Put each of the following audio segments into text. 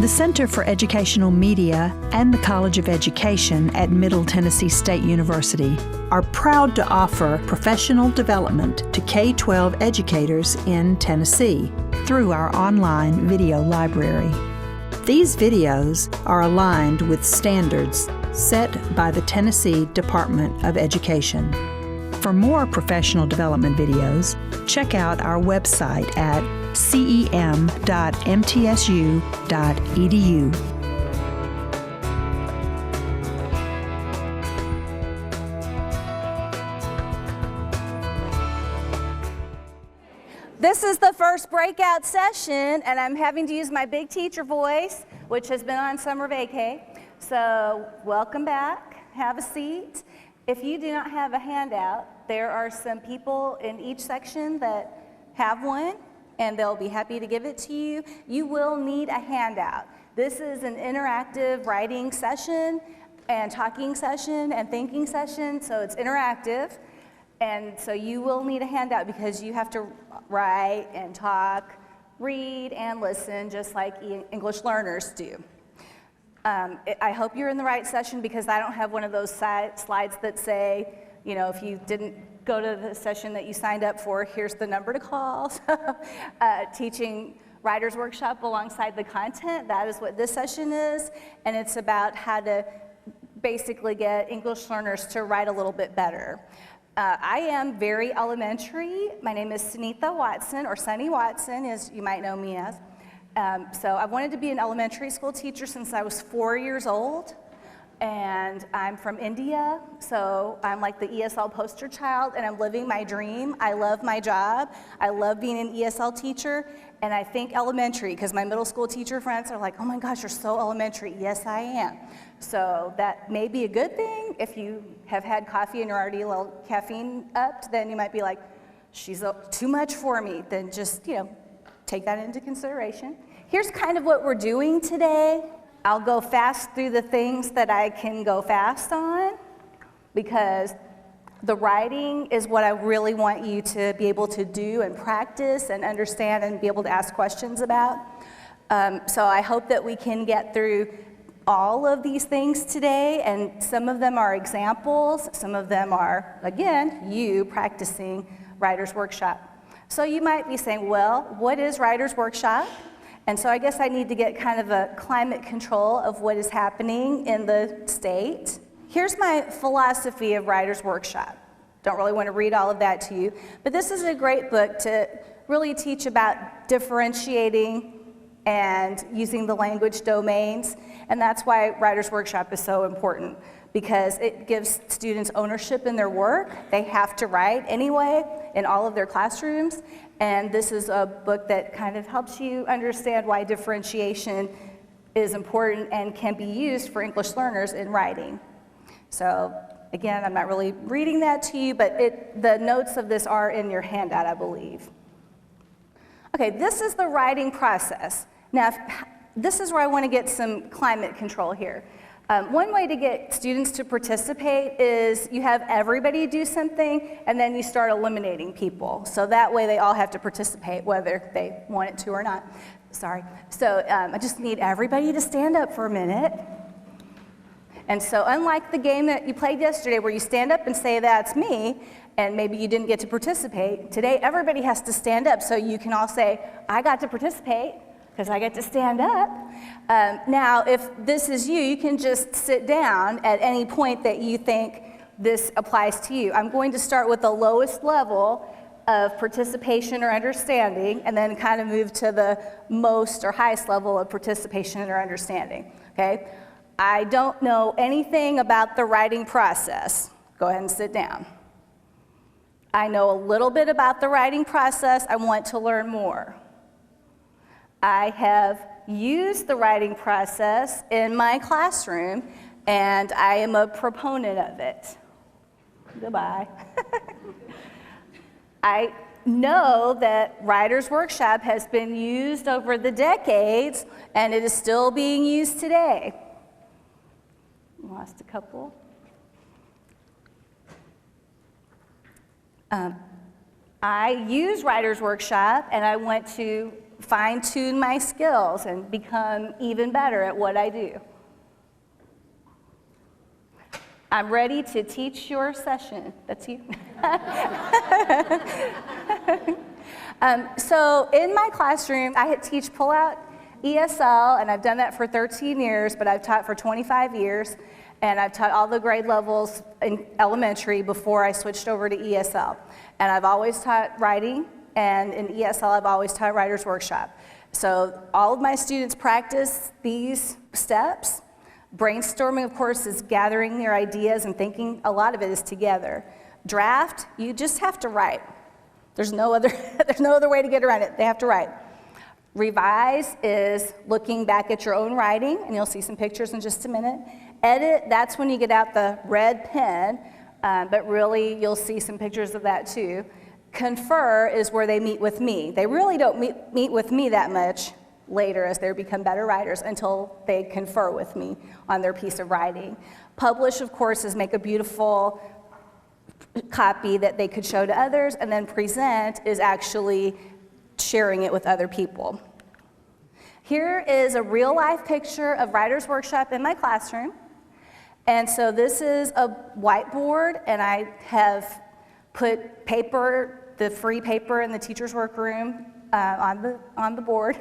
The Center for Educational Media and the College of Education at Middle Tennessee State University are proud to offer professional development to K-12 educators in Tennessee through our online video library. These videos are aligned with standards set by the Tennessee Department of Education. For more professional development videos, check out our website at cem.mtsu.edu. This is the first breakout session, and I'm having to use my big teacher voice, which has been on summer vacay. So welcome back, have a seat. If you do not have a handout, there are some people in each section that have one, and they'll be happy to give it to you. You will need a handout. This is an interactive writing session and talking session and thinking session, so it's interactive. And so you will need a handout because you have to write and talk, read and listen just like English learners do. I hope you're in the right session because I don't have one of those slides that say, you know, if you didn't go to the session that you signed up for, here's the number to call. Teaching Writers Workshop alongside the content, that is what this session is, and it's about how to basically get English learners to write a little bit better. I am very elementary. My name is Sunitha Watson, or Sunny Watson, as you might know me as. So I wanted to be an elementary school teacher since I was 4 years old. And I'm from India, so I'm like the ESL poster child, and I'm living my dream. I love my job. I love being an ESL teacher, and I think elementary, because my middle school teacher friends are like, oh my gosh, you're so elementary. Yes, I am. So that may be a good thing. If you have had coffee and you're already a little caffeine upped, then you might be like, she's too much for me. Then just, you know, take that into consideration. Here's kind of what we're doing today. I'll go fast through the things that I can go fast on because the writing is what I really want you to be able to do and practice and understand and be able to ask questions about. So I hope that we can get through all of these things today, and some of them are examples, some of them are, again, you practicing Writers Workshop. So you might be saying, well, what is Writers Workshop? And so I guess I need to get kind of a climate control of what is happening in the state. Here's my philosophy of Writers Workshop. Don't really want to read all of that to you, but this is a great book to really teach about differentiating and using the language domains, and that's why Writers Workshop is so important, because it gives students ownership in their work. They have to write anyway in all of their classrooms, and this is a book that kind of helps you understand why differentiation is important and can be used for English learners in writing. So again, I'm not really reading that to you, but the notes of this are in your handout, I believe. Okay, this is the writing process. Now, this is where I want to get some climate control here. One way to get students to participate is you have everybody do something and then you start eliminating people. So that way they all have to participate whether they want it to or not. Sorry. So I just need everybody to stand up for a minute. And so unlike the game that you played yesterday where you stand up and say that's me, and maybe you didn't get to participate, today everybody has to stand up so you can all say, I got to participate, because I get to stand up. Now, if this is you, you can just sit down at any point that you think this applies to you. I'm going to start with the lowest level of participation or understanding, and then kind of move to the most or highest level of participation or understanding, okay? I don't know anything about the writing process. Go ahead and sit down. I know a little bit about the writing process. I want to learn more. I have used the writing process in my classroom, and I am a proponent of it. Goodbye. I know that Writers Workshop has been used over the decades, and it is still being used today. Lost a couple. I use Writers Workshop, and I want to fine-tune my skills and become even better at what I do. I'm ready to teach your session. That's you. So in my classroom, I teach pull-out ESL, and I've done that for 13 years, but I've taught for 25 years, and I've taught all the grade levels in elementary before I switched over to ESL. And I've always taught writing, and in ESL, I've always taught Writer's Workshop. So all of my students practice these steps. Brainstorming, of course, is gathering your ideas and thinking. A lot of it is together. Draft, you just have to write. There's no other way to get around it. They have to write. Revise is looking back at your own writing, and you'll see some pictures in just a minute. Edit, that's when you get out the red pen, but really you'll see some pictures of that too. Confer is where they meet with me. They really don't meet with me that much later as they become better writers until they confer with me on their piece of writing. Publish, of course, is make a beautiful copy that they could show to others, and then present is actually sharing it with other people. Here is a real-life picture of Writer's Workshop in my classroom. And so this is a whiteboard, and I have put paper, the free paper in the teacher's workroom on the board.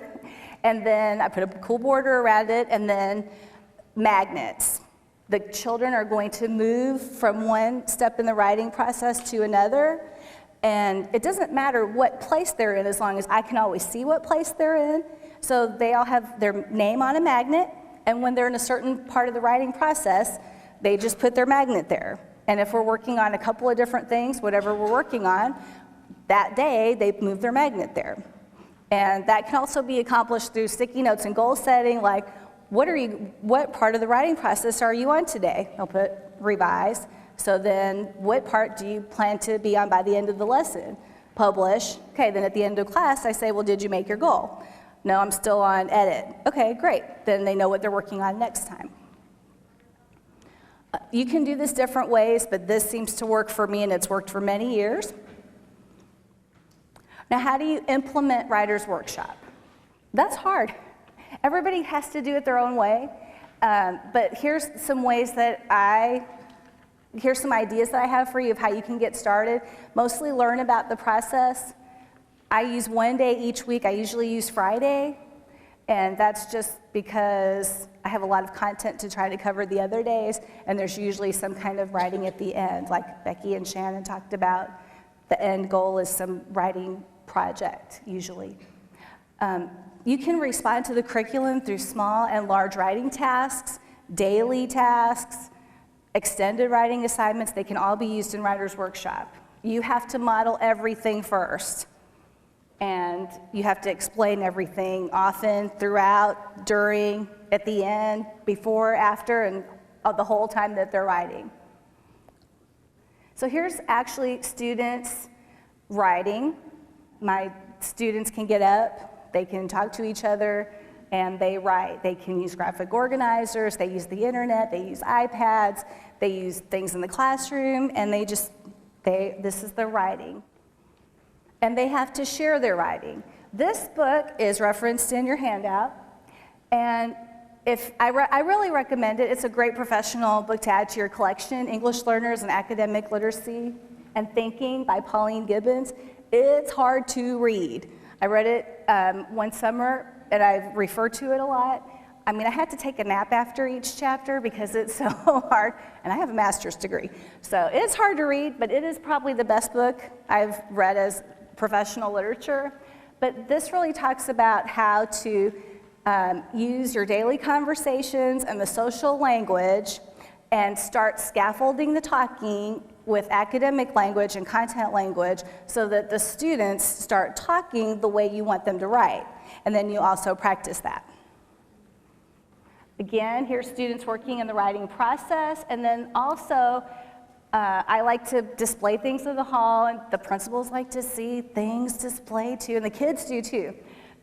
And then I put a cool border around it, and then magnets. The children are going to move from one step in the writing process to another, and it doesn't matter what place they're in as long as I can always see what place they're in. So they all have their name on a magnet, and when they're in a certain part of the writing process, they just put their magnet there. And if we're working on a couple of different things, whatever we're working on, that day they move their magnet there. And that can also be accomplished through sticky notes and goal setting, like what part of the writing process are you on today? I'll put revise. So then what part do you plan to be on by the end of the lesson? Publish. Okay, then at the end of class I say, well, did you make your goal? No, I'm still on edit. Okay, great. Then they know what they're working on next time. You can do this different ways, but this seems to work for me, and it's worked for many years. Now, how do you implement Writer's Workshop? That's hard. Everybody has to do it their own way, but here's some ways that here's some ideas that I have for you of how you can get started. Mostly learn about the process. I use one day each week. I usually use Friday, and that's just because I have a lot of content to try to cover the other days, and there's usually some kind of writing at the end, like Becky and Shannon talked about. The end goal is some writing project, usually. You can respond to the curriculum through small and large writing tasks, daily tasks, extended writing assignments. They can all be used in Writer's Workshop. You have to model everything first, and you have to explain everything often, throughout, during, at the end, before, after, and the whole time that they're writing. So here's actually students writing. My students can get up, they can talk to each other, and they write. They can use graphic organizers, they use the internet, they use iPads, they use things in the classroom, and this is their writing. And they have to share their writing. This book is referenced in your handout, and I really recommend it. It's a great professional book to add to your collection, English Learners and Academic Literacy and Thinking by Pauline Gibbons. It's hard to read. I read it one summer, and I refer to it a lot. I mean, I had to take a nap after each chapter because it's so hard, and I have a master's degree. So it's hard to read, but it is probably the best book I've read as professional literature. But this really talks about how to use your daily conversations and the social language and start scaffolding the talking with academic language and content language so that the students start talking the way you want them to write. And then you also practice that. Again, here's students working in the writing process, and then also I like to display things in the hall, and the principals like to see things displayed too, and the kids do too.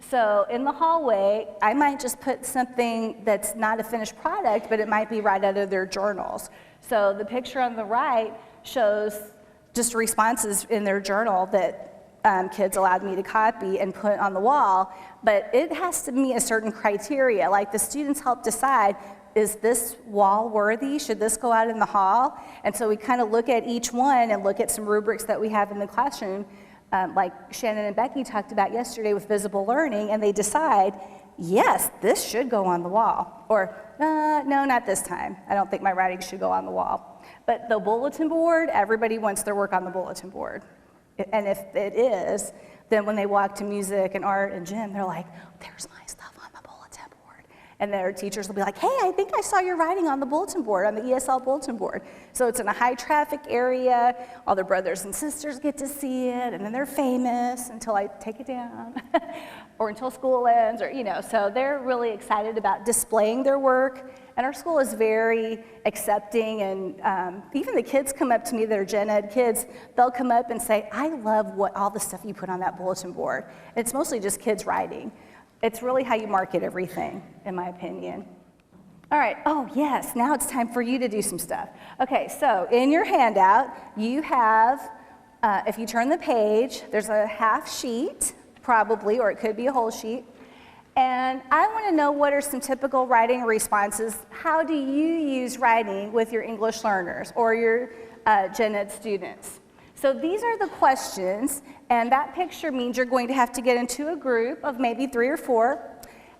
So in the hallway, I might just put something that's not a finished product, but it might be right out of their journals. So the picture on the right shows just responses in their journal that kids allowed me to copy and put on the wall, but it has to meet a certain criteria. Like the students help decide, is this wall worthy? Should this go out in the hall? And so we kind of look at each one and look at some rubrics that we have in the classroom, like Shannon and Becky talked about yesterday with visible learning, and they decide, yes, this should go on the wall. Or, no, not this time. I don't think my writing should go on the wall. But the bulletin board, everybody wants their work on the bulletin board. And if it is, then when they walk to music and art and gym, they're like, there's my stuff on the bulletin board. And their teachers will be like, hey, I think I saw your writing on the bulletin board, on the ESL bulletin board. So it's in a high traffic area, all their brothers and sisters get to see it, and then they're famous until I take it down, or until school ends, or, so they're really excited about displaying their work. And our school is very accepting, and even the kids come up to me that are gen ed kids, they'll come up and say, I love all the stuff you put on that bulletin board. And it's mostly just kids writing. It's really how you market everything, in my opinion. All right, oh yes, now it's time for you to do some stuff. Okay, so in your handout, you have, if you turn the page, there's a half sheet, probably, or it could be a whole sheet. And I want to know what are some typical writing responses. How do you use writing with your English learners or your gen ed students? So these are the questions, and that picture means you're going to have to get into a group of maybe 3 or 4.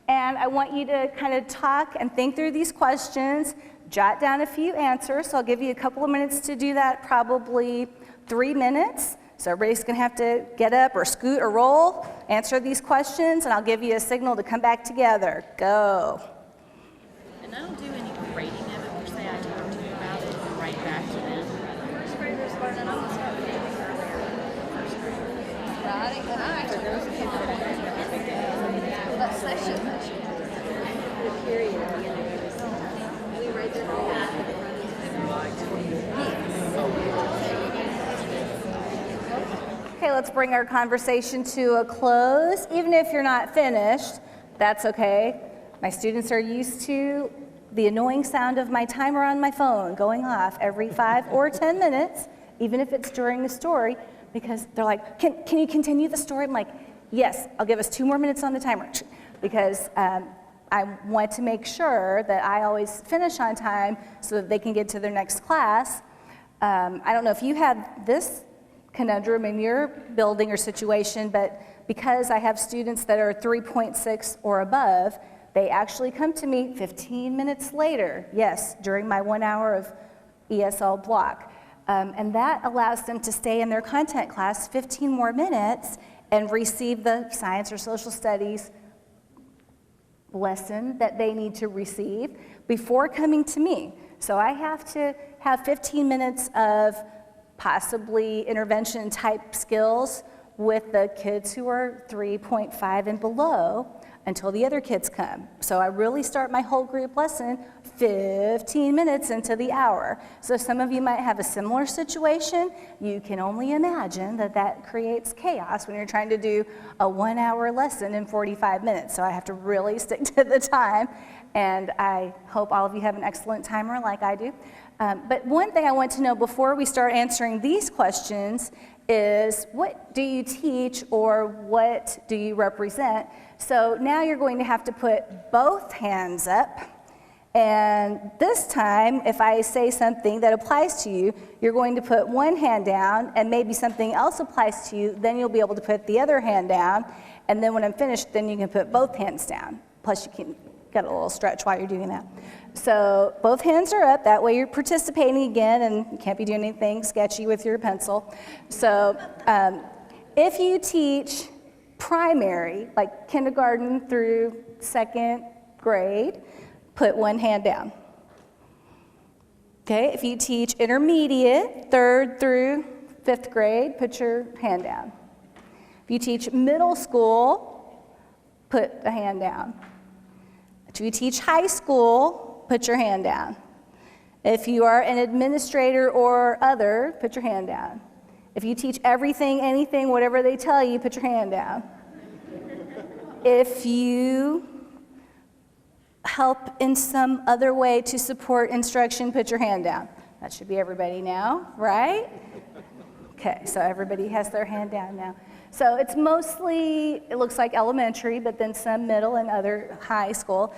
And I want you to kind of talk and think through these questions, jot down a few answers. So I'll give you a couple of minutes to do that, probably 3 minutes. So everybody's going to have to get up or scoot or roll, answer these questions, and I'll give you a signal to come back together. Go. And I don't do any grading of it per se. I talk to you about it and write back to them. First graders learning on the start earlier. First graders. Writing, and I actually know some kids that that session. The period, we read them all. Okay, let's bring our conversation to a close. Even if you're not finished, that's okay. My students are used to the annoying sound of my timer on my phone going off every 5 or 10 minutes, even if it's during the story, because they're like, can you continue the story? I'm like, yes, I'll give us 2 more minutes on the timer, because I want to make sure that I always finish on time so that they can get to their next class. I don't know if you have this conundrum in your building or situation, but because I have students that are 3.6 or above, they actually come to me 15 minutes later, yes, during my 1 hour of ESL block. And that allows them to stay in their content class 15 more minutes and receive the science or social studies lesson that they need to receive before coming to me. So I have to have 15 minutes of possibly intervention type skills with the kids who are 3.5 and below until the other kids come. So I really start my whole group lesson 15 minutes into the hour. So some of you might have a similar situation. You can only imagine that that creates chaos when you're trying to do a 1 hour lesson in 45 minutes. So I have to really stick to the time, and I hope all of you have an excellent timer like I do. But one thing I want to know before we start answering these questions is, what do you teach or what do you represent? So now you're going to have to put both hands up. And this time, if I say something that applies to you, you're going to put one hand down, and maybe something else applies to you, then you'll be able to put the other hand down. And then when I'm finished, then you can put both hands down. Plus you can get a little stretch while you're doing that. So both hands are up, that way you're participating again, and you can't be doing anything sketchy with your pencil. So if you teach primary, like kindergarten through 2nd grade, put one hand down. Okay, if you teach intermediate, 3rd through 5th grade, put your hand down. If you teach middle school, put a hand down. If you teach high school, put your hand down. If you are an administrator or other, put your hand down. If you teach everything, anything, whatever they tell you, put your hand down. If you help in some other way to support instruction, put your hand down. That should be everybody now, right? Okay, so everybody has their hand down now. So it's mostly, it looks like elementary, but then some middle and other high school.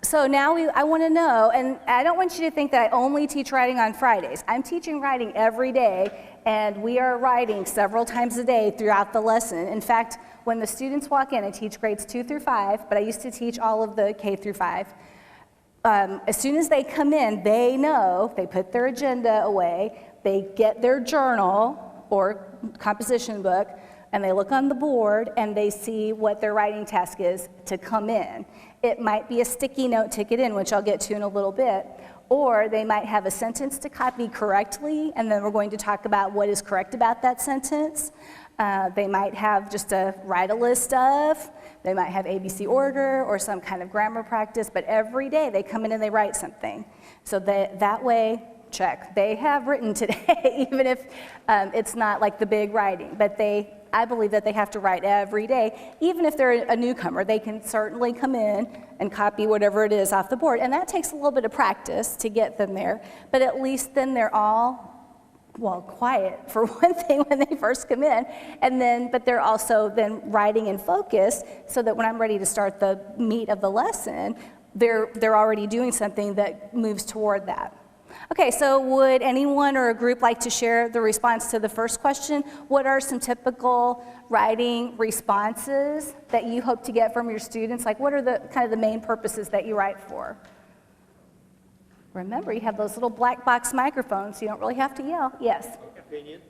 So now I want to know, and I don't want you to think that I only teach writing on Fridays. I'm teaching writing every day, and we are writing several times a day throughout the lesson. In fact, when the students walk in, I teach grades 2 through 5, but I used to teach all of the K through 5. As soon as they come in, they know, they put their agenda away, they get their journal or composition book, and they look on the board and they see what their writing task is to come in. It might be a sticky note to get in, which I'll get to in a little bit, or they might have a sentence to copy correctly, and then we're going to talk about what is correct about that sentence. They might have just a write a list of, they might have ABC order or some kind of grammar practice, but every day they come in and they write something. So that way, check, they have written today, even if it's not like the big writing, but I believe that they have to write every day. Even if they're a newcomer, they can certainly come in and copy whatever it is off the board, and that takes a little bit of practice to get them there, but at least then they're all, well, quiet for one thing when they first come in, but they're also then writing in focus so that when I'm ready to start the meat of the lesson, they're already doing something that moves toward that. Okay, so would anyone or a group like to share the response to the first question? What are some typical writing responses that you hope to get from your students? Like, what are the kind of the main purposes that you write for? Remember, you have those little black box microphones, so you don't really have to yell. Yes? Opinion.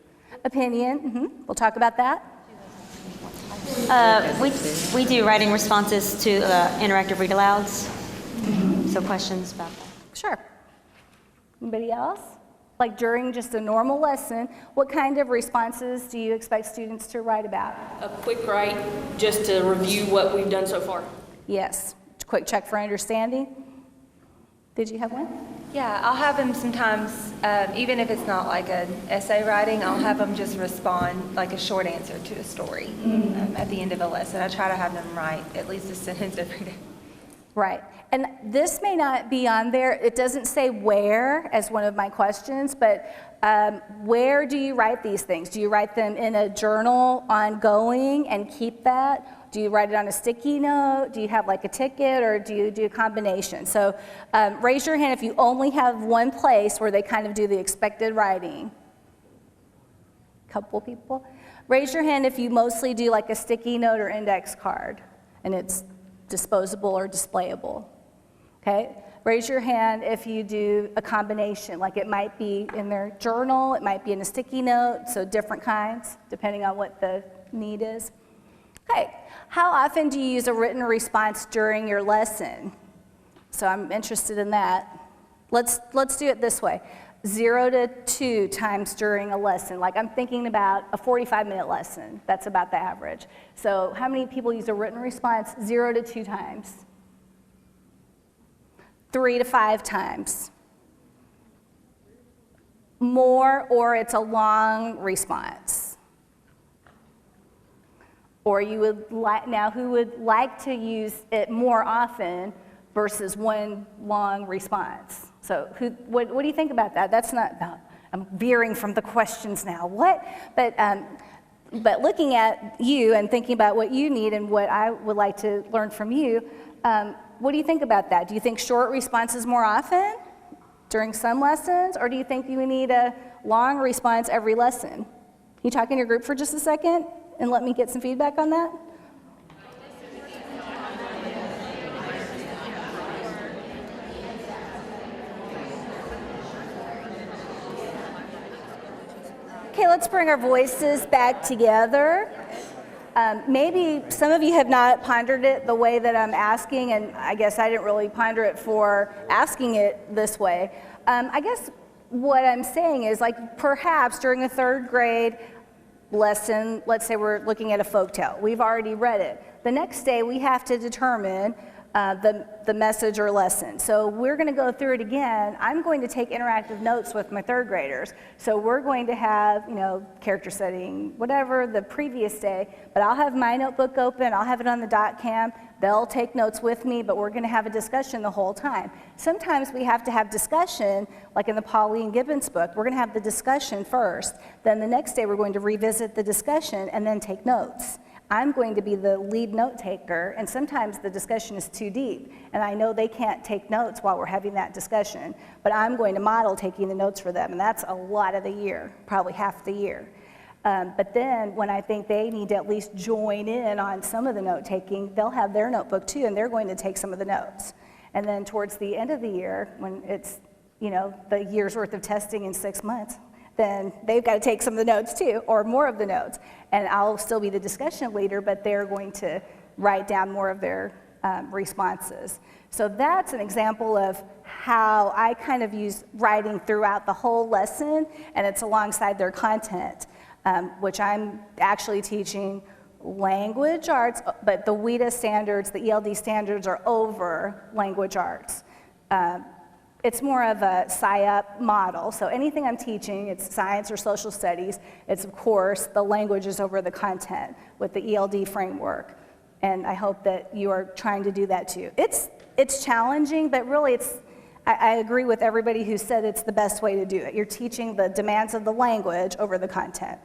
Opinion, We'll talk about that. We do writing responses to interactive read alouds, so questions about that. Sure. Anybody else? Like during just a normal lesson, what kind of responses do you expect students to write about? A quick write just to review what we've done so far. Yes. Quick check for understanding. Did you have one? Yeah, I'll have them sometimes, even if it's not like an essay writing, I'll have them just respond like a short answer to a story at the end of a lesson. I try to have them write at least a sentence every day. Right. And this may not be on there. It doesn't say where as one of my questions, but where do you write these things? Do you write them in a journal ongoing and keep that? Do you write it on a sticky note? Do you have like a ticket, or do you do a combination? So raise your hand if you only have one place where they kind of do the expected writing. Couple people. Raise your hand if you mostly do like a sticky note or index card, and it's disposable or displayable. Okay? Raise your hand if you do a combination, like it might be in their journal, it might be in a sticky note, so different kinds, depending on what the need is. Okay, how often do you use a written response during your lesson? So I'm interested in that. Let's do it this way. 0 to 2 times during a lesson. Like I'm thinking about a 45-minute lesson. That's about the average. So how many people use a written response 0 to 2 times? 3 to 5 times. More, or it's a long response. Or you would like, now who would like to use it more often versus one long response? So what do you think about that? That's not, I'm veering from the questions now. What? But looking at you and thinking about what you need and what I would like to learn from you, what do you think about that? Do you think short responses more often during some lessons, or do you think you need a long response every lesson? Can you talk in your group for just a second and let me get some feedback on that? Okay, let's bring our voices back together. Maybe some of you have not pondered it the way that I'm asking, and I guess I didn't really ponder it for asking it this way. I guess what I'm saying is, like, perhaps during a 3rd grade lesson, let's say we're looking at a folktale. We've already read it. The next day we have to determine the message or lesson. So we're going to go through it again. I'm going to take interactive notes with my third graders. So we're going to have, character setting, whatever the previous day, but I'll have my notebook open, I'll have it on the dot cam, they'll take notes with me, but we're going to have a discussion the whole time. Sometimes we have to have discussion, like in the Pauline Gibbons book, we're going to have the discussion first, then the next day we're going to revisit the discussion and then take notes. I'm going to be the lead note taker, and sometimes the discussion is too deep, and I know they can't take notes while we're having that discussion, but I'm going to model taking the notes for them, and that's a lot of the year, probably half the year. But then when I think they need to at least join in on some of the note taking, they'll have their notebook too, and they're going to take some of the notes. And then towards the end of the year, when it's, the year's worth of testing in 6 months, then they've got to take some of the notes too, or more of the notes. And I'll still be the discussion leader, but they're going to write down more of their responses. So that's an example of how I kind of use writing throughout the whole lesson, and it's alongside their content, which I'm actually teaching language arts, but the WIDA standards, the ELD standards are over language arts. It's more of a SciUp model, so anything I'm teaching, it's science or social studies, it's of course the language is over the content with the ELD framework, and I hope that you are trying to do that too. It's challenging, but really I agree with everybody who said it's the best way to do it. You're teaching the demands of the language over the content.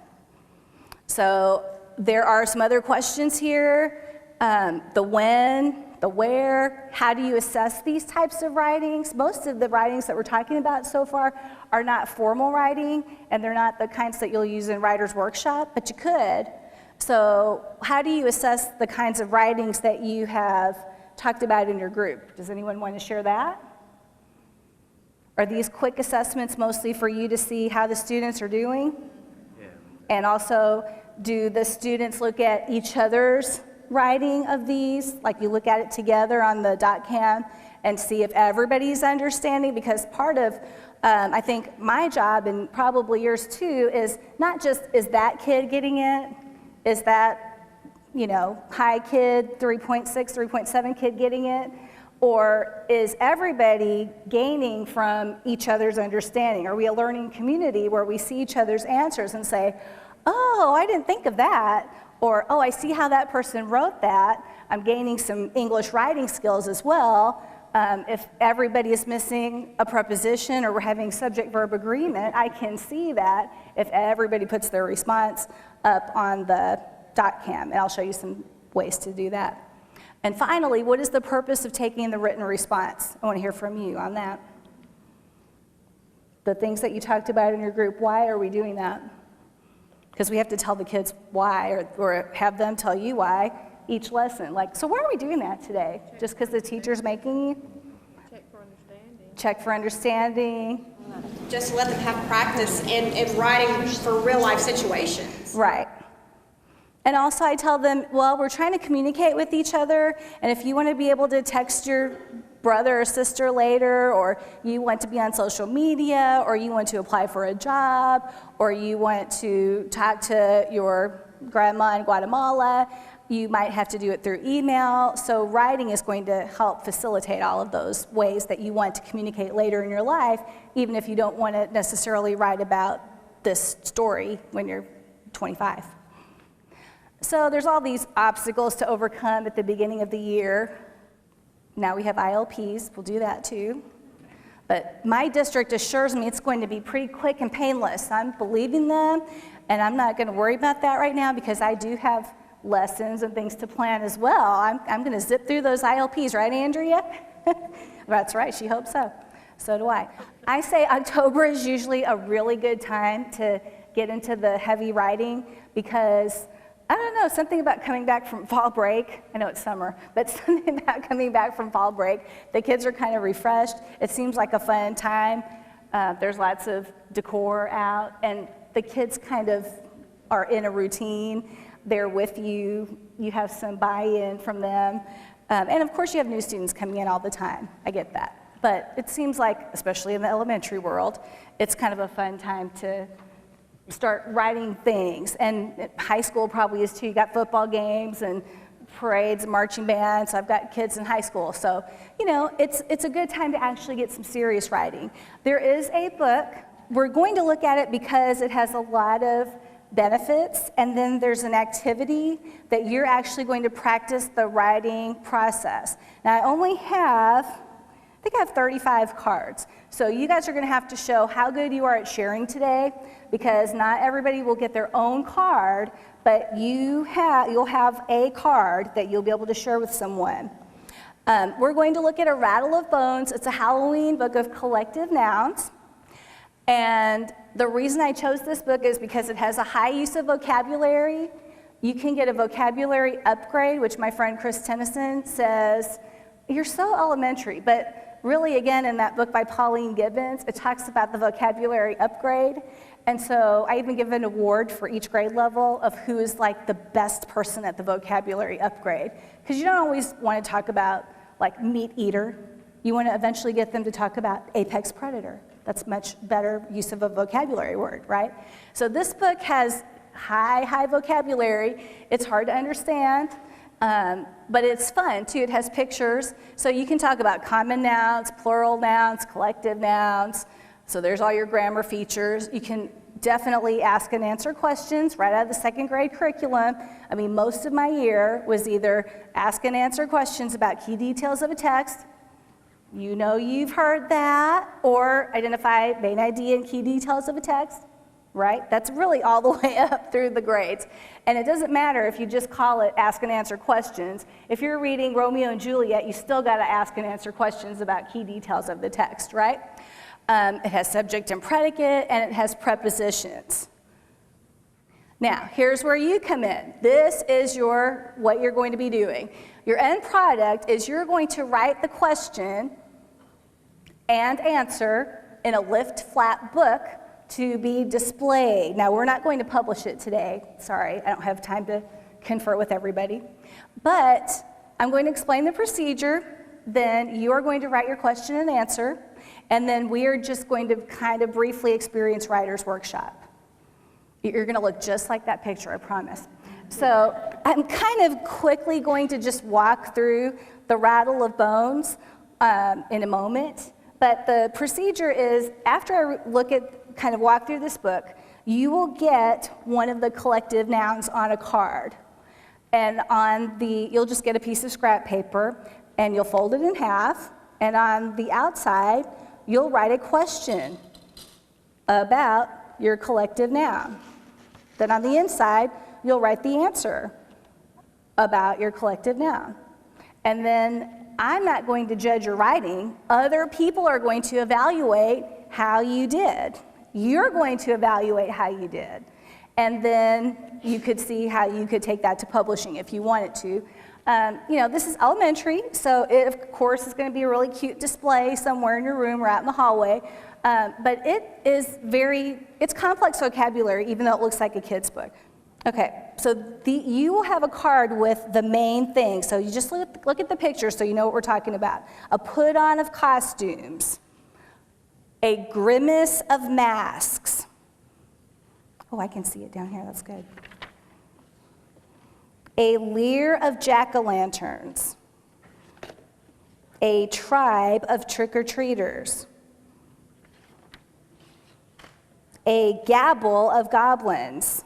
So there are some other questions here, the when, the where, how do you assess these types of writings? Most of the writings that we're talking about so far are not formal writing, and they're not the kinds that you'll use in Writer's Workshop, but you could. So how do you assess the kinds of writings that you have talked about in your group? Does anyone want to share that? Are these quick assessments mostly for you to see how the students are doing? Yeah. And also, do the students look at each other's writing of these, like you look at it together on the dot cam and see if everybody's understanding? Because part of, I think my job, and probably yours too, is not just, is that kid getting it? Is that, high kid, 3.6, 3.7 kid getting it? Or is everybody gaining from each other's understanding? Are we a learning community where we see each other's answers and say, oh, I didn't think of that, or, oh, I see how that person wrote that. I'm gaining some English writing skills as well. If everybody is missing a preposition or we're having subject-verb agreement, I can see that if everybody puts their response up on the dot cam, and I'll show you some ways to do that. And finally, what is the purpose of taking the written response? I want to hear from you on that. The things that you talked about in your group, why are we doing that? Because we have to tell the kids why, or have them tell you why each lesson. Like, so why are we doing that today? Just because the teacher's making you? Check for understanding. Check for understanding. Just let them have practice in writing for real life situations. Right. And also I tell them, well, we're trying to communicate with each other, and if you want to be able to text your brother or sister later, or you want to be on social media, or you want to apply for a job, or you want to talk to your grandma in Guatemala, you might have to do it through email. So writing is going to help facilitate all of those ways that you want to communicate later in your life, even if you don't want to necessarily write about this story when you're 25. So there's all these obstacles to overcome at the beginning of the year. Now we have ILPs, we'll do that too. But my district assures me it's going to be pretty quick and painless. I'm believing them, and I'm not going to worry about that right now because I do have lessons and things to plan as well. I'm going to zip through those ILPs, right, Andrea? That's right, she hopes so. So do I. I say October is usually a really good time to get into the heavy writing because I don't know, something about coming back from fall break. I know it's summer, but something about coming back from fall break. The kids are kind of refreshed. It seems like a fun time. There's lots of decor out, and the kids kind of are in a routine. They're with you. You have some buy-in from them. And of course, you have new students coming in all the time. I get that. But it seems like, especially in the elementary world, it's kind of a fun time to start writing things, and high school probably is too. You got football games and parades, marching bands. I've got kids in high school. So, it's a good time to actually get some serious writing. There is a book. We're going to look at it because it has a lot of benefits, and then there's an activity that you're actually going to practice the writing process. Now, I think I have 35 cards. So you guys are going to have to show how good you are at sharing today, because not everybody will get their own card, but you'll have a card that you'll be able to share with someone. We're going to look at A Rattle of Bones. It's a Halloween book of collective nouns. And the reason I chose this book is because it has a high use of vocabulary. You can get a vocabulary upgrade, which my friend Chris Tennyson says, you're so elementary. But really, again, in that book by Pauline Gibbons, it talks about the vocabulary upgrade. And so I even give an award for each grade level of who is like the best person at the vocabulary upgrade. Because you don't always want to talk about like meat eater. You want to eventually get them to talk about apex predator. That's much better use of a vocabulary word, right? So this book has high vocabulary. It's hard to understand, but it's fun too. It has pictures, so you can talk about common nouns, plural nouns, collective nouns. So there's all your grammar features. You can definitely ask and answer questions right out of the second grade curriculum. I mean, most of my year was either ask and answer questions about key details of a text. You've heard that, or identify main idea and key details of a text, right? That's really all the way up through the grades. And it doesn't matter if you just call it ask and answer questions. If you're reading Romeo and Juliet, you still got to ask and answer questions about key details of the text, right? It has subject and predicate, and it has prepositions. Now, here's where you come in. This is what you're going to be doing. Your end product is you're going to write the question and answer in a lift-flat book to be displayed. Now, we're not going to publish it today. Sorry, I don't have time to confer with everybody. But I'm going to explain the procedure. Then you are going to write your question and answer. And then we are just going to kind of briefly experience Writer's Workshop. You're going to look just like that picture, I promise. So I'm kind of quickly going to just walk through the rattle of bones in a moment. But the procedure is, after I kind of walk through this book, you will get one of the collective nouns on a card. And you'll just get a piece of scrap paper, and you'll fold it in half. And on the outside, you'll write a question about your collective noun. Then on the inside, you'll write the answer about your collective noun. And then I'm not going to judge your writing. Other people are going to evaluate how you did. You're going to evaluate how you did. And then you could see how you could take that to publishing if you wanted to. This is elementary, so it, of course, is going to be a really cute display somewhere in your room or out in the hallway. But it's complex vocabulary, even though it looks like a kid's book. Okay, so you will have a card with the main thing. So you just look at the picture so you know what we're talking about. A put on of costumes, a grimace of masks. Oh, I can see it down here, that's good. A leer of jack-o'-lanterns, a tribe of trick-or-treaters, a gabble of goblins,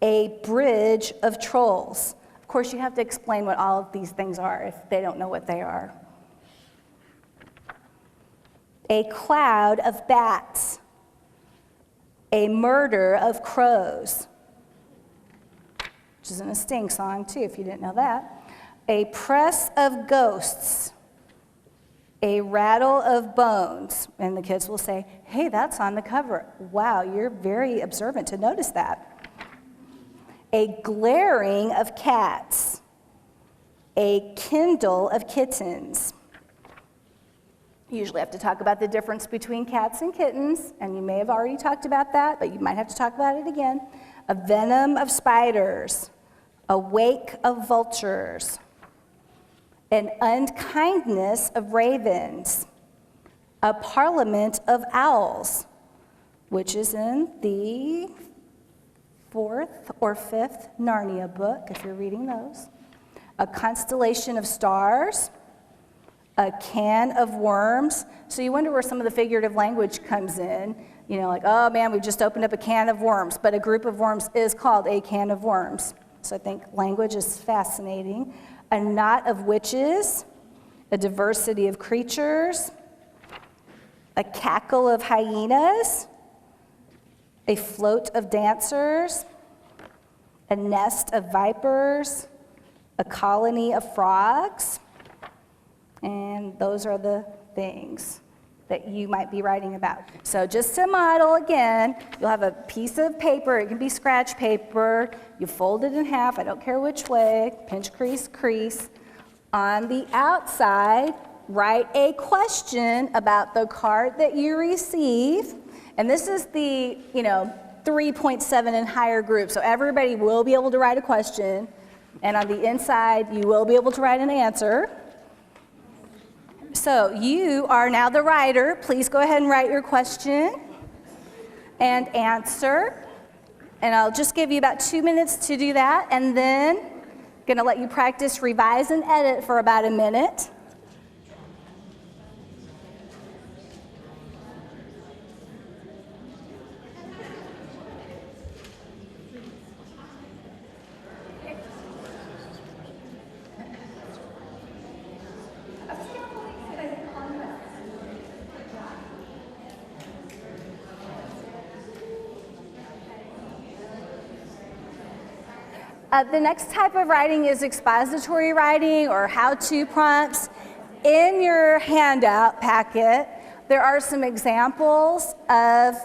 a bridge of trolls. Of course, you have to explain what all of these things are if they don't know what they are. A cloud of bats, a murder of crows, which is in a Sting song too, if you didn't know that. A press of ghosts, a rattle of bones. And the kids will say, hey, that's on the cover. Wow, you're very observant to notice that. A glaring of cats, a kindle of kittens. You usually have to talk about the difference between cats and kittens, and you may have already talked about that, but you might have to talk about it again. A venom of spiders, a wake of vultures, an unkindness of ravens, a parliament of owls, which is in the fourth or fifth Narnia book, if you're reading those, a constellation of stars, a can of worms. So you wonder where some of the figurative language comes in. You know, like, oh man, we just opened up a can of worms, but a group of worms is called a can of worms. So I think language is fascinating. A knot of witches, a diversity of creatures, a cackle of hyenas, a float of dancers, a nest of vipers, a colony of frogs, and those are the things that you might be writing about. So just to model again, you'll have a piece of paper, it can be scratch paper, you fold it in half, I don't care which way, pinch, crease, crease. On the outside, write a question about the card that you receive, and this is the, 3.7 and higher group, so everybody will be able to write a question, and on the inside, you will be able to write an answer. So you are now the writer. Please go ahead and write your question and answer. And I'll just give you about 2 minutes to do that, and then I'm going to let you practice, revise, and edit for about a minute. The next type of writing is expository writing or how-to prompts. In your handout packet, there are some examples of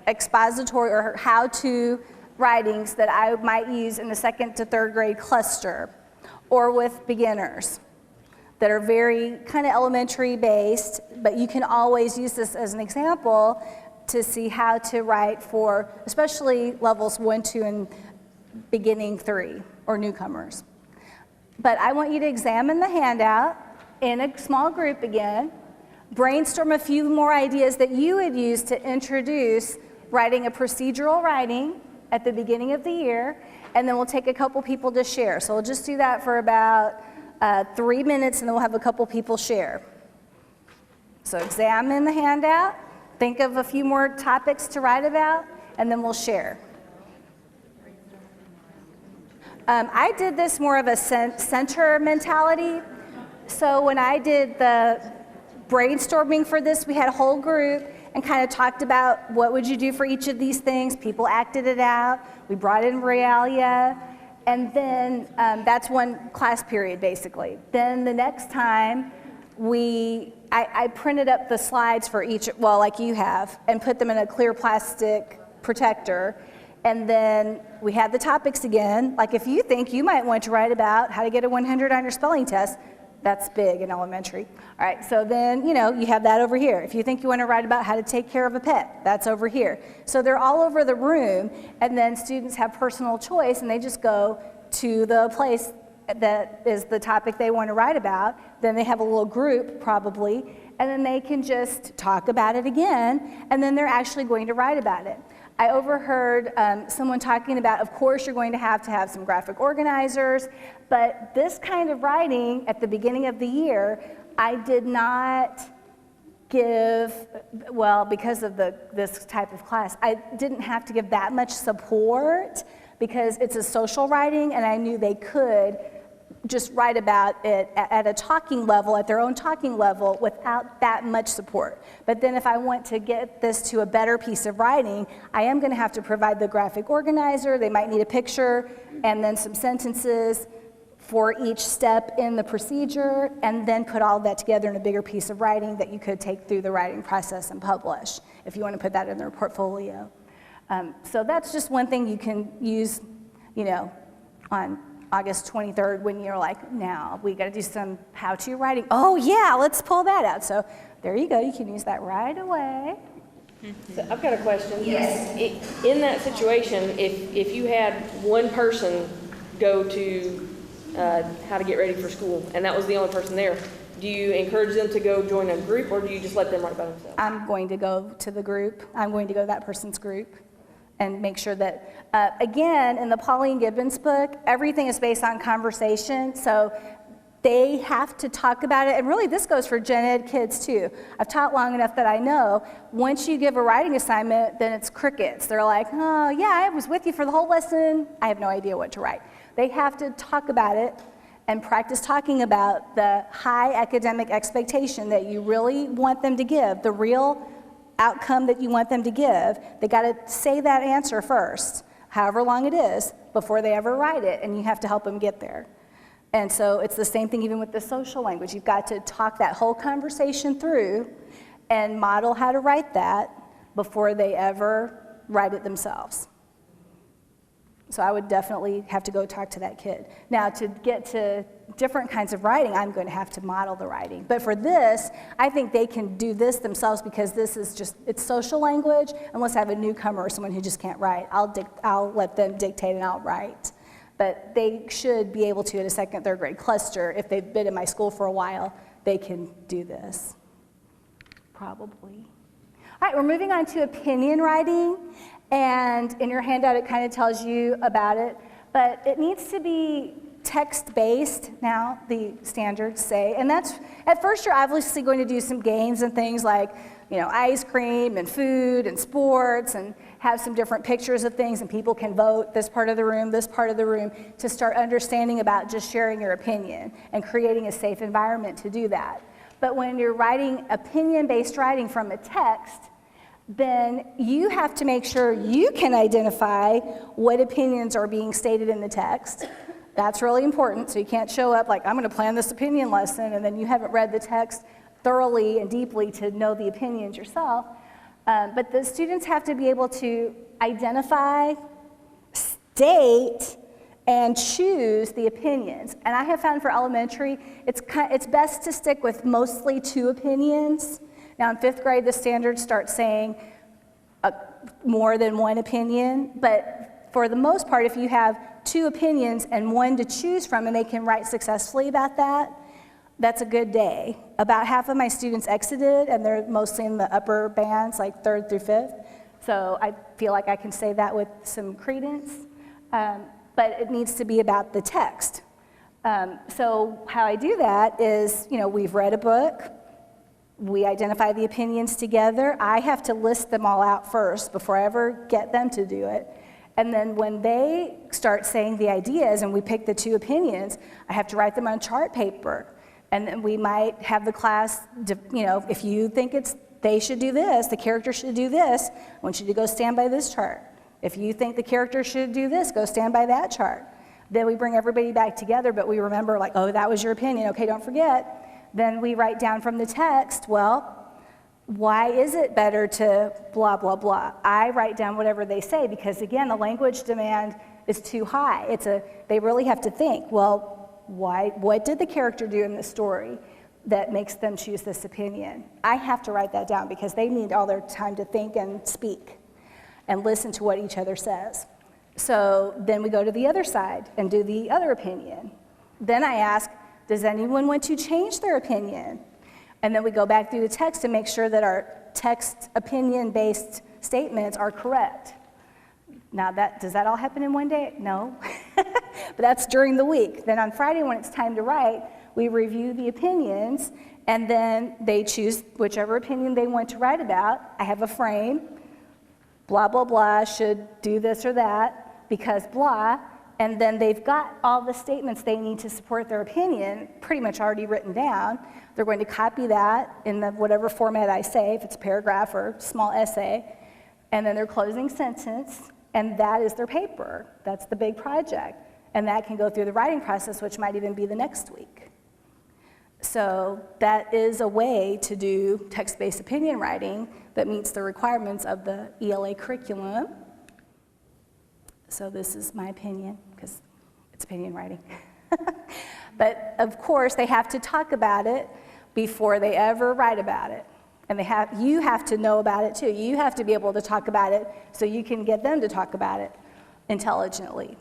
expository or how-to writings that I might use in the 2nd to 3rd grade cluster or with beginners that are very kind of elementary based, but you can always use this as an example to see how to write for especially levels 1, 2, and beginning 3, or newcomers. But I want you to examine the handout in a small group again, brainstorm a few more ideas that you would use to introduce writing a procedural writing at the beginning of the year, and then we'll take a couple people to share. So we'll just do that for about 3 minutes, and then we'll have a couple people share. So examine the handout, think of a few more topics to write about, and then we'll share. I did this more of a center mentality. So when I did the brainstorming for this, we had a whole group and kind of talked about what would you do for each of these things. People acted it out. We brought in realia. And then that's one class period, basically. Then the next time, I printed up the slides for each, well, like you have, and put them in a clear plastic protector. And then we had the topics again. Like if you think you might want to write about how to get a 100 on your spelling test, that's big in elementary. All right, so then, you have that over here. If you think you want to write about how to take care of a pet, that's over here. So they're all over the room, and then students have personal choice, and they just go to the place that is the topic they want to write about. Then they have a little group, probably, and then they can just talk about it again, and then they're actually going to write about it. I overheard someone talking about, of course, you're going to have some graphic organizers, but this kind of writing at the beginning of the year, I did not give, well, because of this type of class, I didn't have to give that much support because it's a social writing, and I knew they could just write about it at a talking level, at their own talking level, without that much support. But then if I want to get this to a better piece of writing, I am going to have to provide the graphic organizer. They might need a picture and then some sentences for each step in the procedure, and then put all that together in a bigger piece of writing that you could take through the writing process and publish if you want to put that in their portfolio. So that's just one thing you can use, on August 23rd when you're like, now we got to do some how-to writing. Oh yeah, let's pull that out. So there you go. You can use that right away. So I've got a question. Yes. In that situation, if you had one person go to how to get ready for school, and that was the only person there, do you encourage them to go join a group, or do you just let them write by themselves? I'm going to go to the group. I'm going to go to that person's group. and make sure that, again, in the Pauline Gibbons book, everything is based on conversation, so they have to talk about it, and really this goes for gen ed kids too. I've taught long enough that I know once you give a writing assignment, then it's crickets. They're like, oh yeah, I was with you for the whole lesson. I have no idea what to write. They have to talk about it and practice talking about the high academic expectation that you really want them to give, the real outcome that you want them to give. They got to say that answer first, however long it is, before they ever write it, and you have to help them get there. And so it's the same thing even with the social language. You've got to talk that whole conversation through and model how to write that before they ever write it themselves. So I would definitely have to go talk to that kid. Now, to get to different kinds of writing, I'm going to have to model the writing. But for this, I think they can do this themselves because this is just, it's social language. Unless I have a newcomer or someone who just can't write, I'll let them dictate and I'll write. But they should be able to, in a second, third grade cluster, if they've been in my school for a while, they can do this. Probably. All right, we're moving on to opinion writing. And in your handout, it kind of tells you about it. But it needs to be text-based, now the standards say. And that's, at first you're obviously going to do some games and things like, you know, ice cream and food and sports and have some different pictures of things, and people can vote this part of the room, this part of the room, to start understanding about just sharing your opinion and creating a safe environment to do that. But when you're writing opinion-based writing from a text, then you have to make sure you can identify what opinions are being stated in the text. That's really important, so you can't show up like, I'm going to plan this opinion lesson, and then you haven't read the text thoroughly and deeply to know the opinions yourself. But the students have to be able to identify, state, and choose the opinions. And I have found for elementary, it's best to stick with mostly 2 opinions. Now in 5th grade, the standards start saying more than 1 opinion, but for the most part, if you have 2 opinions and 1 to choose from and they can write successfully about that, that's a good day. About half of my students exited, and they're mostly in the upper bands, like 3rd through 5th. So I feel like I can say that with some credence, but it needs to be about the text. So how I do that is, you know, we've read a book, we identify the opinions together. I have to list them all out first before I ever get them to do it. And then when they start saying the ideas and we pick the 2 opinions, I have to write them on chart paper. And then we might have the class, you know, if you think they should do this, the character should do this, I want you to go stand by this chart. If you think the character should do this, go stand by that chart. Then we bring everybody back together, but we remember like, oh, that was your opinion. Okay, don't forget. Then we write down from the text, well, why is it better to blah, blah, blah? I write down whatever they say because, again, the language demand is too high. They really have to think, well, what did the character do in the story that makes them choose this opinion? I have to write that down because they need all their time to think and speak and listen to what each other says. So then we go to the other side and do the other opinion. Then I ask, does anyone want to change their opinion? And then we go back through the text to make sure that our text opinion-based statements are correct. Now, does that all happen in one day? No. But that's during the week. Then on Friday, when it's time to write, we review the opinions, and then they choose whichever opinion they want to write about. I have a frame. Blah, blah, blah should do this or that because blah. And then they've got all the statements they need to support their opinion pretty much already written down. They're going to copy that in whatever format I say, if it's a paragraph or small essay, and then their closing sentence, and that is their paper. That's the big project. And that can go through the writing process, which might even be the next week. So that is a way to do text-based opinion writing that meets the requirements of the ELA curriculum. So this is my opinion, because it's opinion writing. But of course, they have to talk about it before they ever write about it. And you have to know about it too. You have to be able to talk about it so you can get them to talk about it intelligently.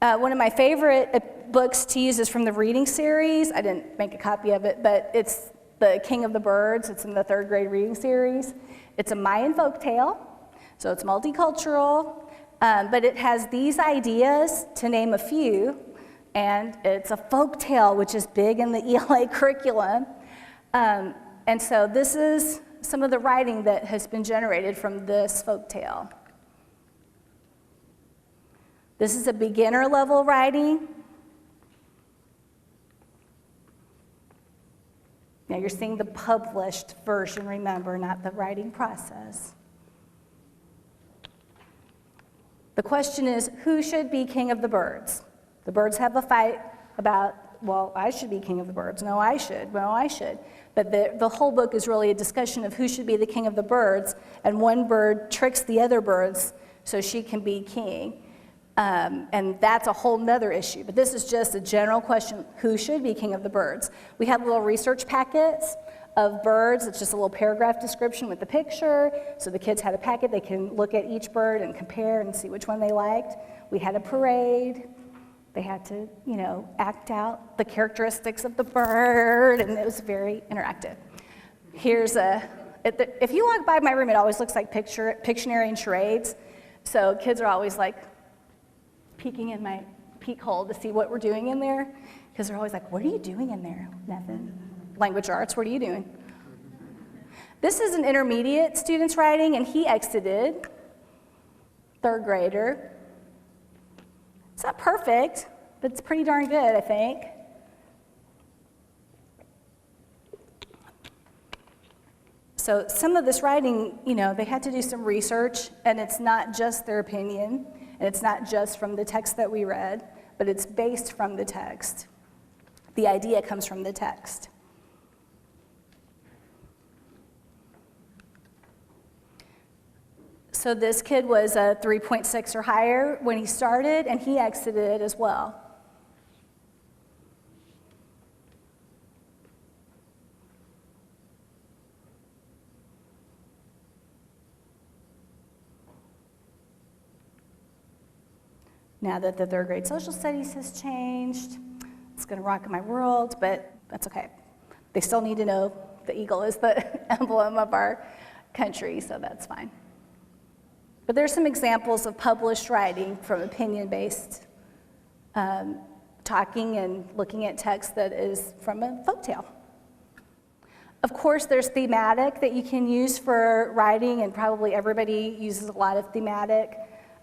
One of my favorite books to use is from the reading series. I didn't make a copy of it, but it's The King of the Birds. It's in the 3rd grade reading series. It's a Mayan folktale, so it's multicultural, but it has these ideas, to name a few, and it's a folktale, which is big in the ELA curriculum. And so this is some of the writing that has been generated from this folktale. This is a beginner level writing. Now you're seeing the published version, remember, not the writing process. The question is, who should be king of the birds? The birds have a fight about, well, I should be king of the birds. No, I should. No, I should. But the whole book is really a discussion of who should be the king of the birds, and one bird tricks the other birds so she can be king. And that's a whole nother issue. But this is just a general question, who should be king of the birds? We have little research packets of birds. It's just a little paragraph description with the picture. So the kids had a packet. They can look at each bird and compare and see which one they liked. We had a parade. They had to, act out the characteristics of the bird, and it was very interactive. Here's if you walk by my room, it always looks like Pictionary and charades. So kids are always like peeking in my peek hole to see what we're doing in there, because they're always like, what are you doing in there? Nothing. Language arts, what are you doing? This is an intermediate student's writing, and he exited, 3rd grader. It's not perfect, but it's pretty darn good, I think. So some of this writing, they had to do some research, and it's not just their opinion, and it's not just from the text that we read, but it's based from the text. The idea comes from the text. So this kid was a 3.6 or higher when he started, and he exited as well. Now that the 3rd grade social studies has changed, it's going to rock my world, but that's okay. They still need to know the eagle is the emblem of our country, so that's fine. But there's some examples of published writing from opinion-based talking and looking at text that is from a folktale. Of course, there's thematic that you can use for writing, and probably everybody uses a lot of thematic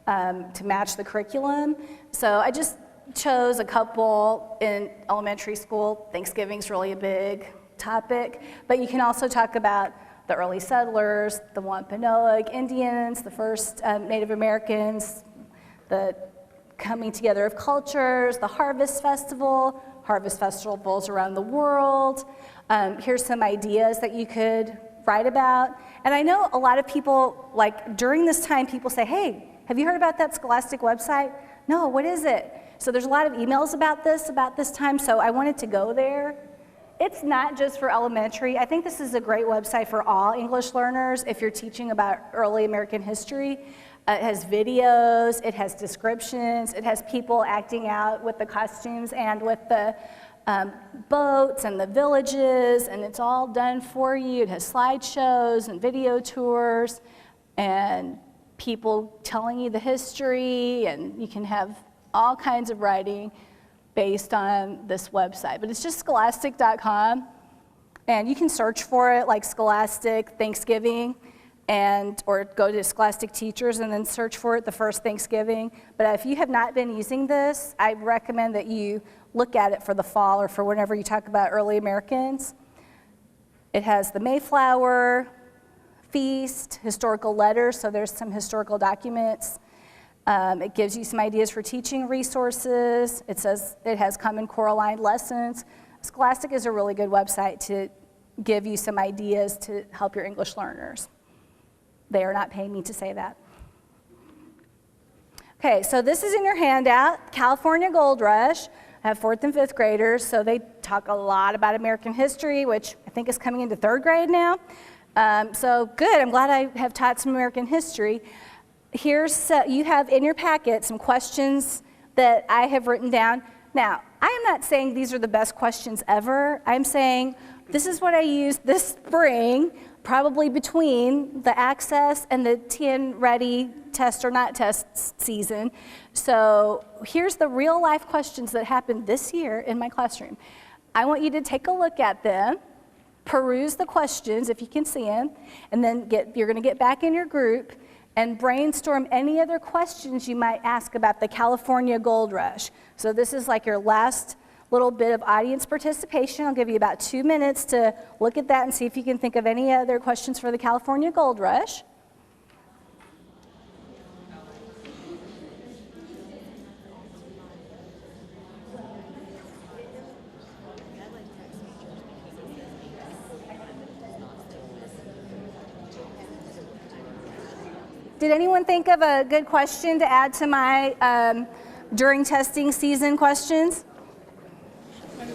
to match the curriculum. So I just chose a couple in elementary school. Thanksgiving's really a big topic, but you can also talk about the early settlers, the Wampanoag Indians, the first Native Americans, the coming together of cultures, the harvest festivals around the world. Here's some ideas that you could write about. And I know a lot of people, like during this time, people say, hey, have you heard about that Scholastic website? No, what is it? So there's a lot of emails about this time, so I wanted to go there. It's not just for elementary. I think this is a great website for all English learners if you're teaching about early American history. It has videos, it has descriptions, it has people acting out with the costumes and with the boats and the villages, and it's all done for you. It has slideshows and video tours and people telling you the history, and you can have all kinds of writing based on this website. But it's just scholastic.com, and you can search for it like Scholastic Thanksgiving, or go to Scholastic Teachers and then search for it the first Thanksgiving. But if you have not been using this, I recommend that you look at it for the fall or for whenever you talk about early Americans. It has the Mayflower Feast, historical letters, so there's some historical documents. It gives you some ideas for teaching resources. It says it has Common Core aligned lessons. Scholastic is a really good website to give you some ideas to help your English learners. They are not paying me to say that. Okay, so this is in your handout, California Gold Rush. I have 4th and 5th graders, so they talk a lot about American history, which I think is coming into 3rd grade now. So good, I'm glad I have taught some American history. You have in your packet some questions that I have written down. Now, I am not saying these are the best questions ever. I'm saying This is what I used this spring, probably between the Access and the TN Ready test or not test season. So here's the real life questions that happened this year in my classroom. I want you to take a look at them, peruse the questions if you can see them, and then you're going to get back in your group and brainstorm any other questions you might ask about the California Gold Rush. So this is like your last little bit of audience participation. I'll give you about 2 minutes to look at that and see if you can think of any other questions for the California Gold Rush. Did anyone think of a good question to add to my during testing season questions?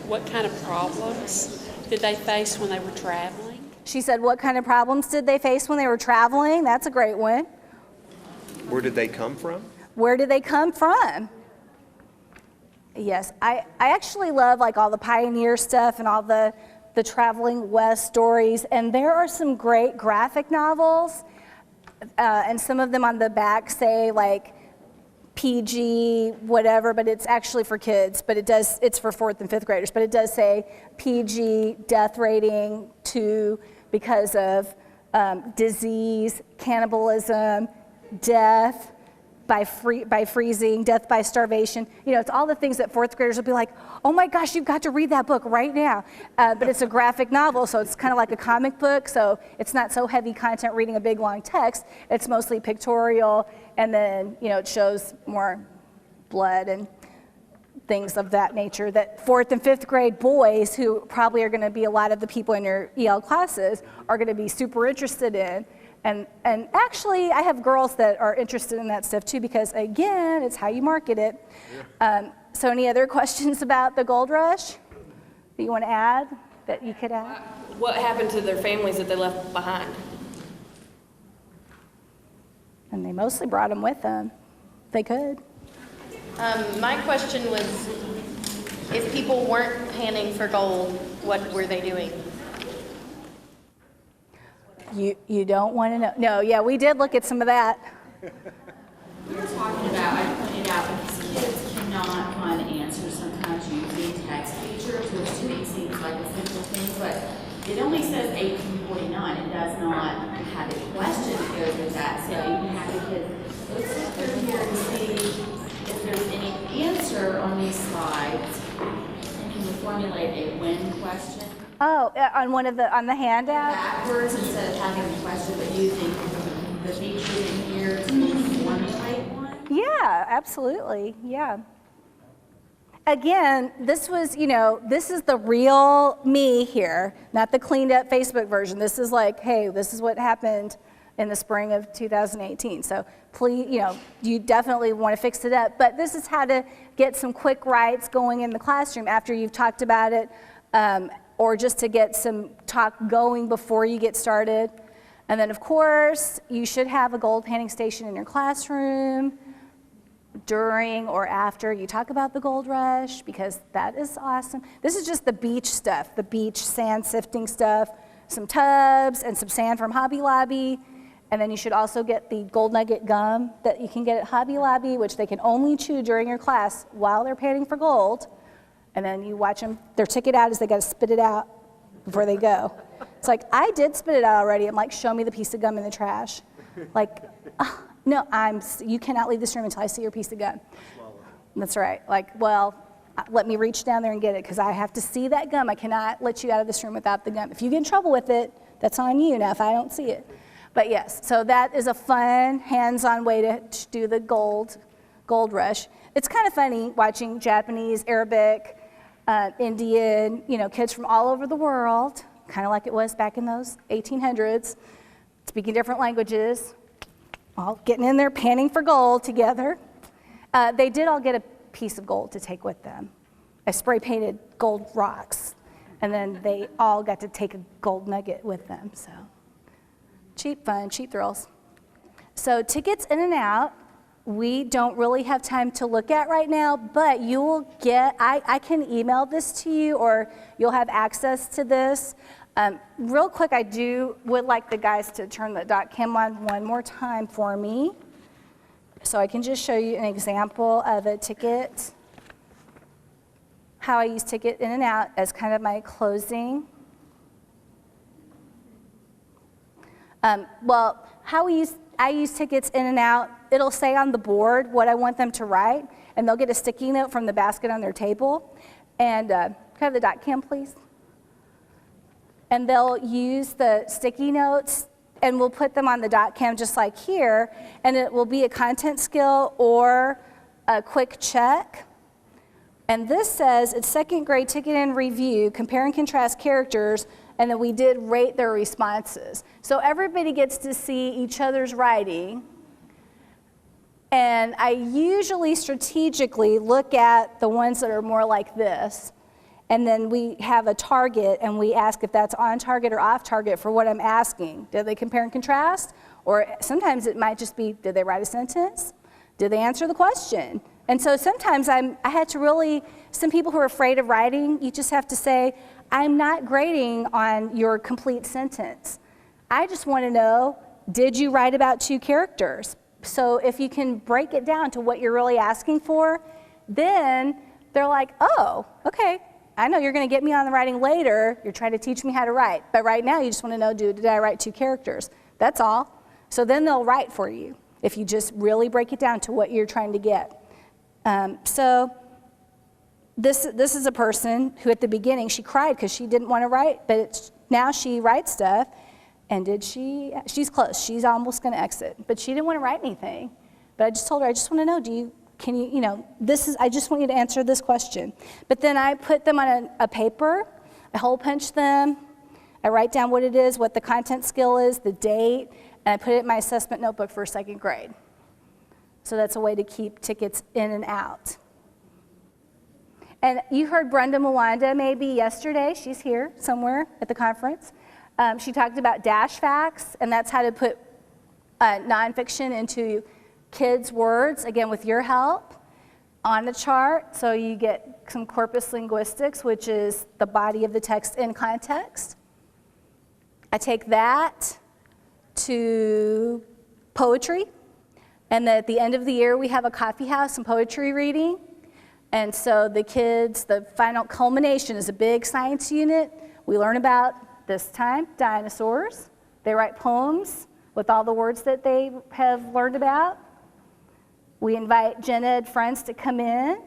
What kind of problems did they face when they were traveling? She said, what kind of problems did they face when they were traveling? That's a great one. Where did they come from? Where did they come from? Yes, I actually love like all the pioneer stuff and all the traveling west stories. And there are some great graphic novels. And some of them on the back say like PG whatever, but it's actually for kids, but it's for 4th and 5th graders, but it does say PG death rating 2 because of disease, cannibalism, death by freezing, death by starvation. You know, it's all the things that 4th graders will be like, oh my gosh, you've got to read that book right now. But it's a graphic novel, so it's kind of like a comic book, so it's not so heavy content reading a big long text. It's mostly pictorial, and then, you know, it shows more blood and things of that nature that 4th and 5th grade boys, who probably are going to be a lot of the people in your EL classes, are going to be super interested in. And actually, I have girls that are interested in that stuff too, because again, it's how you market it. So any other questions about the Gold Rush that you want to add, that you could add? What happened to their families that they left behind? And they mostly brought them with them. They could. My question was, if people weren't panning for gold, what were they doing? You don't want to know. No, yeah, we did look at some of that. We were talking about, I pointed out, because kids cannot find answers sometimes using text features, which to me seems like a simple thing, but it only says 1849. It does not have a question that goes with that. So you can have the kids, let's look through here and see if there's any answer on these slides. And can you formulate a when question? Oh, on the handout? Backwards instead of having the question, but using the features in here to formulate one? Yeah, absolutely, yeah. Again, this was, you know, this is the real me here, not the cleaned up Facebook version. This is like, hey, this is what happened in the spring of 2018. So please, you know, you definitely want to fix it up. But this is how to get some quick writes going in the classroom after you've talked about it, or just to get some talk going before you get started. And then, of course, you should have a gold panning station in your classroom during or after you talk about the Gold Rush, because that is awesome. This is just the beach stuff, the beach sand sifting stuff, some tubs and some sand from Hobby Lobby. And then you should also get the gold nugget gum that you can get at Hobby Lobby, which they can only chew during your class while they're panning for gold. And then you watch them, their ticket out is they got to spit it out before they go. It's like, I did spit it out already. I'm like, show me the piece of gum in the trash. Like, no, you cannot leave this room until I see your piece of gum. That's right. Like, well, let me reach down there and get it, because I have to see that gum. I cannot let you out of this room without the gum. If you get in trouble with it, that's on you now if I don't see it. But yes, so that is a fun, hands-on way to do the gold rush. It's kind of funny watching Japanese, Arabic, Indian, you know, kids from all over the world, kind of like it was back in those 1800s, speaking different languages, all getting in there panning for gold together. They did all get a piece of gold to take with them. I spray painted gold rocks, and then they all got to take a gold nugget with them. So cheap fun, cheap thrills. So tickets in and out we don't really have time to look at right now, but you will get, I can email this to you, or you'll have access to this. Real quick, would like the guys to turn the .cam on one more time for me, so I can just show you an example of a ticket, how I use ticket in and out as kind of my closing. Well, I use tickets in and out. It'll say on the board what I want them to write, and they'll get a sticky note from the basket on their table. And can I have the .cam, please? And they'll use the sticky notes, and we'll put them on the .cam just like here, and it will be a content skill or a quick check. And this says it's second grade ticket and review, compare and contrast characters, and then we did rate their responses. So everybody gets to see each other's writing. And I usually strategically look at the ones that are more like this. And then we have a target, and we ask if that's on target or off target for what I'm asking. Did they compare and contrast? Or sometimes it might just be, did they write a sentence? Did they answer the question? And so sometimes I had to really, some people who are afraid of writing, you just have to say, I'm not grading on your complete sentence. I just want to know, did you write about 2 characters? So if you can break it down to what you're really asking for, then they're like, oh, okay, I know you're going to get me on the writing later. You're trying to teach me how to write. But right now, you just want to know, did I write 2 characters? That's all. So then they'll write for you if you just really break it down to what you're trying to get. So this is a person who at the beginning, she cried because she didn't want to write, but now she writes stuff. And she's close. She's almost going to exit. But she didn't want to write anything. But I just told her, I just want to know, I just want you to answer this question. But then I put them on a paper. I hole punch them. I write down what it is, what the content skill is, the date, and I put it in my assessment notebook for 2nd grade. So that's a way to keep tickets in and out. And you heard Brenda Mwanda maybe yesterday. She's here somewhere at the conference. She talked about dash facts, and that's how to put nonfiction into kids' words, again, with your help, on the chart. So you get some corpus linguistics, which is the body of the text in context. I take that to poetry, and at the end of the year, we have a coffee house and poetry reading. And so the kids, the final culmination is a big science unit. We learn about, this time, dinosaurs. They write poems with all the words that they have learned about. We invite gen ed friends to come in,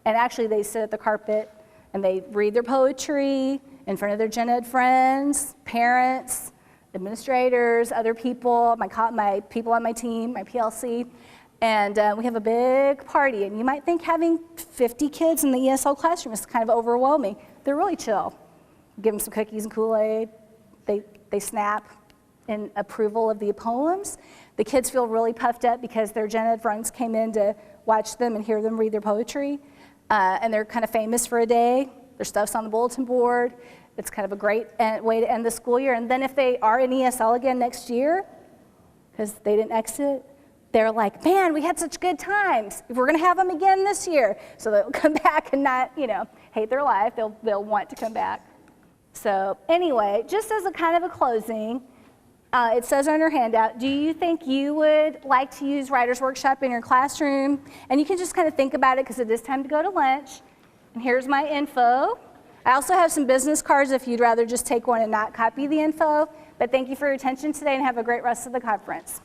and actually they sit at the carpet and they read their poetry in front of their gen ed friends, parents, administrators, other people, my people on my team, my PLC, and we have a big party. And you might think having 50 kids in the ESL classroom is kind of overwhelming. They're really chill. Give them some cookies and Kool-Aid. They snap in approval of the poems. The kids feel really puffed up because their gen ed friends came in to watch them and hear them read their poetry. And they're kind of famous for a day. Their stuff's on the bulletin board. It's kind of a great way to end the school year. And then if they are in ESL again next year, because they didn't exit, they're like, man, we had such good times. We're going to have them again this year. So they'll come back and not, hate their life. They'll want to come back. So anyway, just as a kind of a closing, it says on your handout, do you think you would like to use Writer's Workshop in your classroom? And you can just kind of think about it because it is time to go to lunch. And here's my info. I also have some business cards if you'd rather just take one and not copy the info. But thank you for your attention today and have a great rest of the conference.